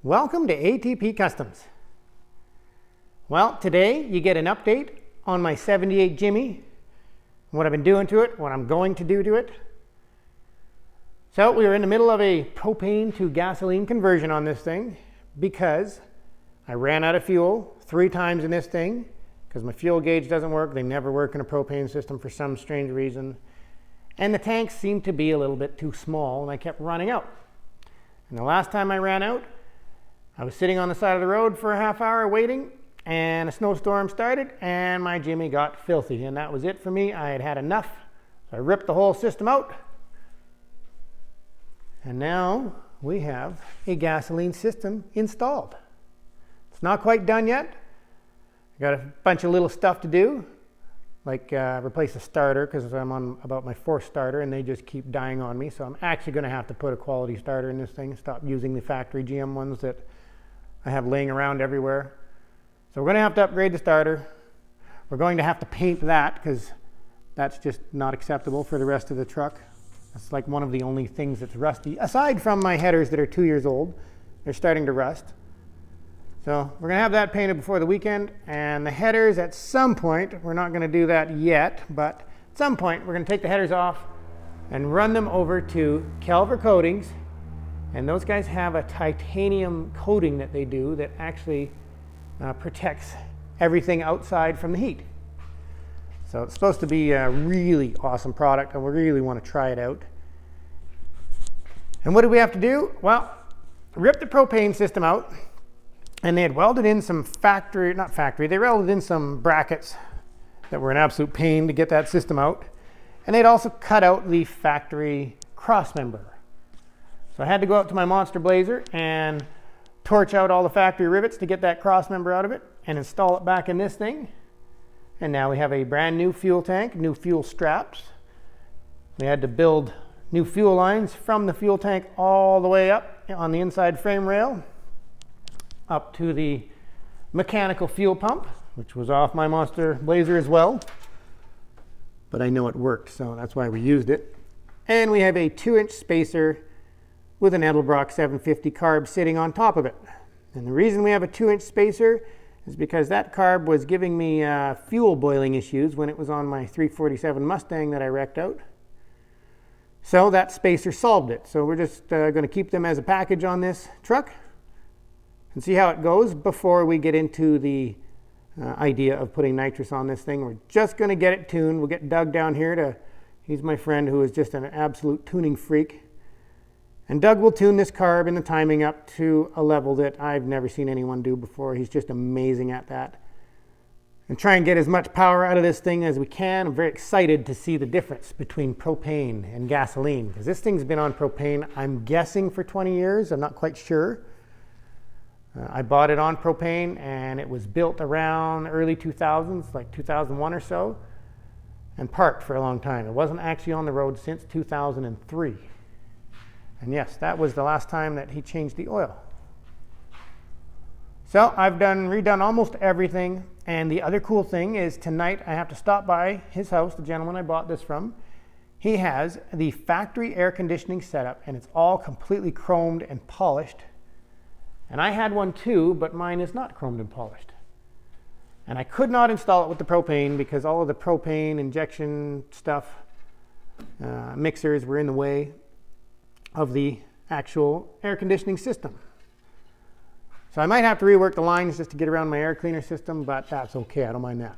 Welcome to ATP Customs. Well, today you get an update on my 78 Jimmy, what I've been doing to it, what I'm going to do to it. So we were in the middle of a propane to gasoline conversion on this thing because I ran out of fuel 3 times in this thing because my fuel gauge doesn't work. They never work in a propane system for some strange reason. And the tanks seemed to be a little bit too small and I kept running out. And the last time I ran out, I was sitting on the side of the road for a half hour waiting, and a snowstorm started and my Jimmy got filthy, and that was it for me. I had had enough. So I ripped the whole system out, and now we have a gasoline system installed. It's not quite done yet. I got a bunch of little stuff to do, like replace the starter because I'm on about my 4th starter and they just keep dying on me. So I'm actually going to have to put a quality starter in this thing and stop using the factory GM ones that I have laying around everywhere. So we're going to have to upgrade the starter. We're going to have to paint that because that's just not acceptable for the rest of the truck. That's like one of the only things that's rusty, aside from my headers that are 2 years old. They're starting to rust. So we're going to have that painted before the weekend, and the headers at some point, we're not going to do that yet, but at some point we're going to take the headers off and run them over to Calver Coatings, and those guys have a titanium coating that they do that actually protects everything outside from the heat. So it's supposed to be a really awesome product, and we really want to try it out. And what do we have to do? Well, rip the propane system out. And they had welded in some they welded in some brackets that were an absolute pain to get that system out. And they'd also cut out the factory cross member. So I had to go out to my Monster Blazer and torch out all the factory rivets to get that cross member out of it and install it back in this thing. And now we have a brand new fuel tank, new fuel straps. We had to build new fuel lines from the fuel tank all the way up on the inside frame rail, up to the mechanical fuel pump, which was off my Monster Blazer as well. But I know it worked, so that's why we used it. And we have a 2-inch spacer with an Edelbrock 750 carb sitting on top of it. And the reason we have a 2-inch spacer is because that carb was giving me fuel boiling issues when it was on my 347 Mustang that I wrecked out. So that spacer solved it. So we're just going to keep them as a package on this truck and see how it goes before we get into the idea of putting nitrous on this thing. We're just going to get it tuned. We'll get Doug down here he's my friend who is just an absolute tuning freak. And Doug will tune this carb and the timing up to a level that I've never seen anyone do before. He's just amazing at that. And try and get as much power out of this thing as we can. I'm very excited to see the difference between propane and gasoline, because this thing's been on propane, I'm guessing, for 20 years. I'm not quite sure. I bought it on propane, and it was built around early 2000s, like 2001 or so, and parked for a long time. It wasn't actually on the road since 2003. And yes, that was the last time that he changed the oil. So I've redone almost everything, and the other cool thing is tonight I have to stop by his house, the gentleman I bought this from. He has the factory air conditioning setup, and it's all completely chromed and polished. And I had one too, but mine is not chromed and polished. And I could not install it with the propane because all of the propane injection stuff, mixers were in the way of the actual air conditioning system. So I might have to rework the lines just to get around my air cleaner system, but that's okay, I don't mind that.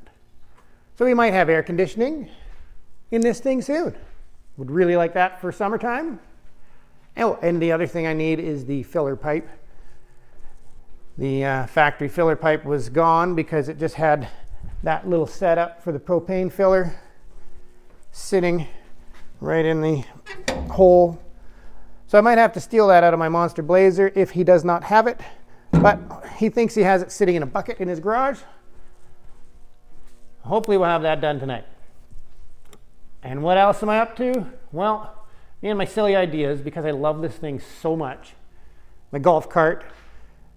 So we might have air conditioning in this thing soon. Would really like that for summertime. Oh, and the other thing I need is the filler pipe. The factory filler pipe was gone because it just had that little setup for the propane filler sitting right in the hole. So I might have to steal that out of my Monster Blazer if he does not have it, but he thinks he has it sitting in a bucket in his garage. Hopefully we'll have that done tonight. And what else am I up to? Well, me and my silly ideas, because I love this thing so much. My golf cart.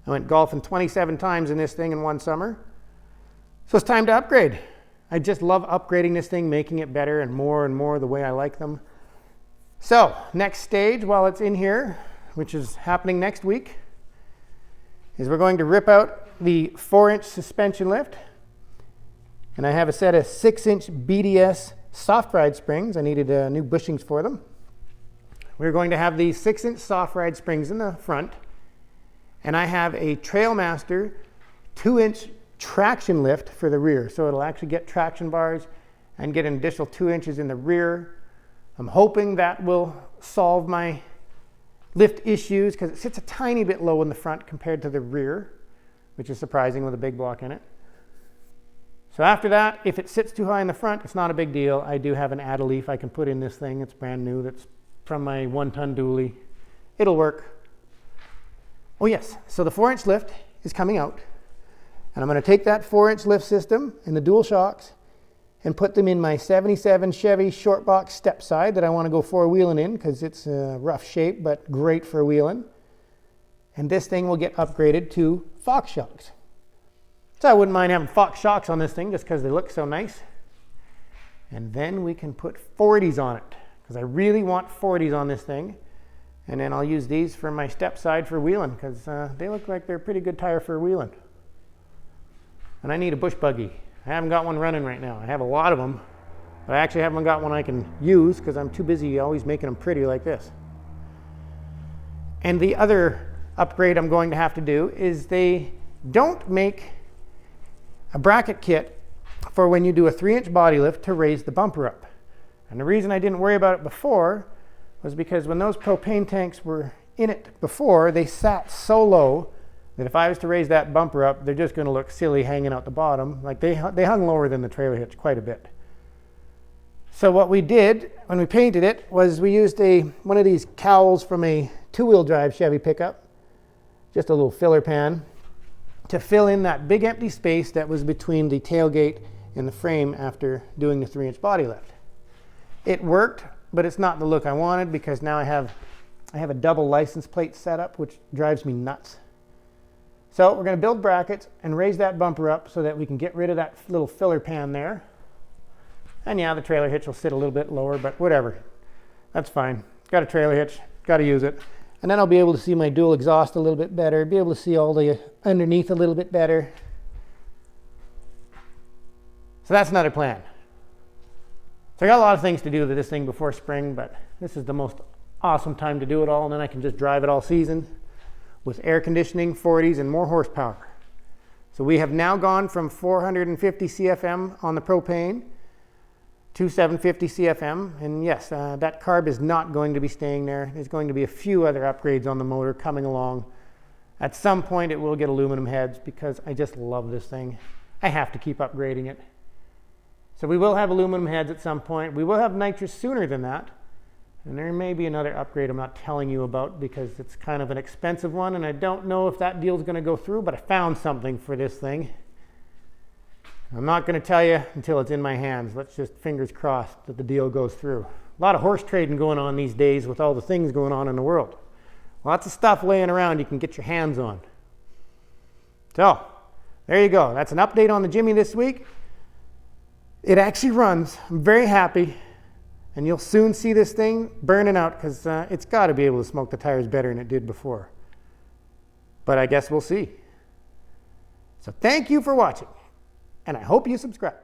I went golfing 27 times in this thing in one summer. So it's time to upgrade. I just love upgrading this thing, making it better and more the way I like them. So next stage, while it's in here, which is happening next week, is we're going to rip out the 4-inch suspension lift. And I have a set of 6-inch BDS soft ride springs. I needed new bushings for them. We're going to have these 6-inch soft ride springs in the front. And I have a Trailmaster 2-inch traction lift for the rear. So it'll actually get traction bars and get an additional 2 inches in the rear. I'm hoping that will solve my lift issues because it sits a tiny bit low in the front compared to the rear, which is surprising with a big block in it. So after that, if it sits too high in the front, it's not a big deal. I do have an add-a-leaf I can put in this thing. It's brand new. That's from my 1-ton dually. It'll work. Oh yes, so the 4-inch lift is coming out. And I'm going to take that 4-inch lift system and the dual shocks and put them in my 77 Chevy short box step side that I want to go 4-wheeling in because it's a rough shape but great for wheeling. And this thing will get upgraded to Fox shocks. So I wouldn't mind having Fox shocks on this thing just because they look so nice. And then we can put 40s on it because I really want 40s on this thing. And then I'll use these for my step side for wheeling because they look like they're a pretty good tire for wheeling. And I need a bush buggy. I haven't got one running right now. I have a lot of them, but I actually haven't got one I can use because I'm too busy always making them pretty like this. And the other upgrade I'm going to have to do is they don't make a bracket kit for when you do a 3-inch body lift to raise the bumper up. And the reason I didn't worry about it before was because when those propane tanks were in it before, they sat so low that if I was to raise that bumper up, they're just going to look silly hanging out the bottom. Like they hung lower than the trailer hitch quite a bit. So what we did when we painted it was we used one of these cowls from a 2-wheel drive Chevy pickup, just a little filler pan, to fill in that big empty space that was between the tailgate and the frame after doing the 3-inch body lift. It worked, but it's not the look I wanted because now I have a double license plate setup, which drives me nuts. So we're going to build brackets and raise that bumper up so that we can get rid of that little filler pan there. And yeah, the trailer hitch will sit a little bit lower, but whatever. That's fine. Got a trailer hitch, got to use it. And then I'll be able to see my dual exhaust a little bit better, be able to see all the underneath a little bit better. So that's another plan. So I got a lot of things to do to this thing before spring, but this is the most awesome time to do it all, and then I can just drive it all season with air conditioning, 40s, and more horsepower. So we have now gone from 450 CFM on the propane to 750 CFM. And yes, that carb is not going to be staying there. There's going to be a few other upgrades on the motor coming along. At some point it will get aluminum heads because I just love this thing. I have to keep upgrading it. So we will have aluminum heads at some point. We will have nitrous sooner than that. And there may be another upgrade I'm not telling you about because it's kind of an expensive one and I don't know if that deal is going to go through, but I found something for this thing. I'm not going to tell you until it's in my hands. Let's just fingers crossed that the deal goes through. A lot of horse trading going on these days with all the things going on in the world. Lots of stuff laying around you can get your hands on. So, there you go. That's an update on the Jimmy this week. It actually runs. I'm very happy. And you'll soon see this thing burning out because it's got to be able to smoke the tires better than it did before. But I guess we'll see. So thank you for watching. And I hope you subscribe.